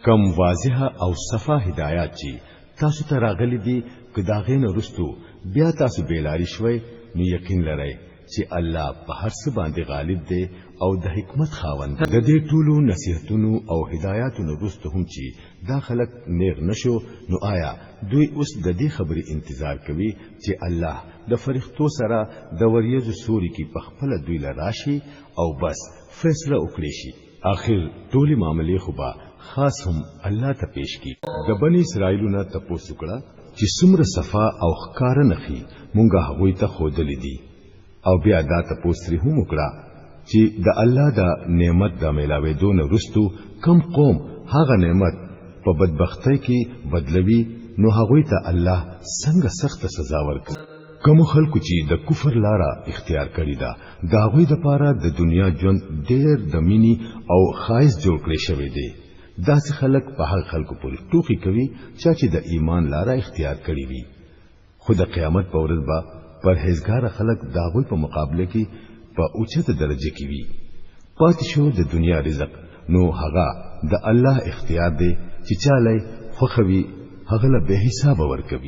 کم واضحه او صفا هدایت چې تاسو ته راغلي دي کداغې نه رستو بیا تاسو بیلاری شوي نو یقین لرئ چې الله په هر څه باندې غالب دی او د حکمت خاوند د دې ټولو نصيحتونو او هدایاتونو رستو هم چې دا خلک نیغ نشو نو آیا دوی اوس د دې خبرې انتظار کوي چې الله د فرښتو سره د وریځو سوري کې په خپل دوی لراشي او بس فیصله وکړي شي اخر ټولي معاملې خو به خاص هم الله ته پیش کی د بنی اسرائیلونو تاسو کړه چې څومره صفا او ښکار نخي مونږه هغوی ته خودلې دي او بیا دا تاسو هم وکړه چې د الله د نعمت د ملاوي دون رستو کم قوم هغه نعمت په بدبختی کې بدلوي نو هغوی ته الله څنګه سخت سزا ورکړي کوم خلکو چې د کفر لارا اختیار کړی دا هغوی د پاره د دنیا ژوند ډېر د مینی او خایس جوړ کړی شوی دی داسې خلک په هغه خلکو پورې ټوکی کوي چې د ایمان لارا اختیار کړی وي خود قیامت په ورځ به پرهیزګار خلک داوی په مقابله کې په اوچته درجه کې وي پاتې شو د دنیا رزق نو هغه د الله اختیار دی چې چاله خوخوي هغه له به حساب ورکوي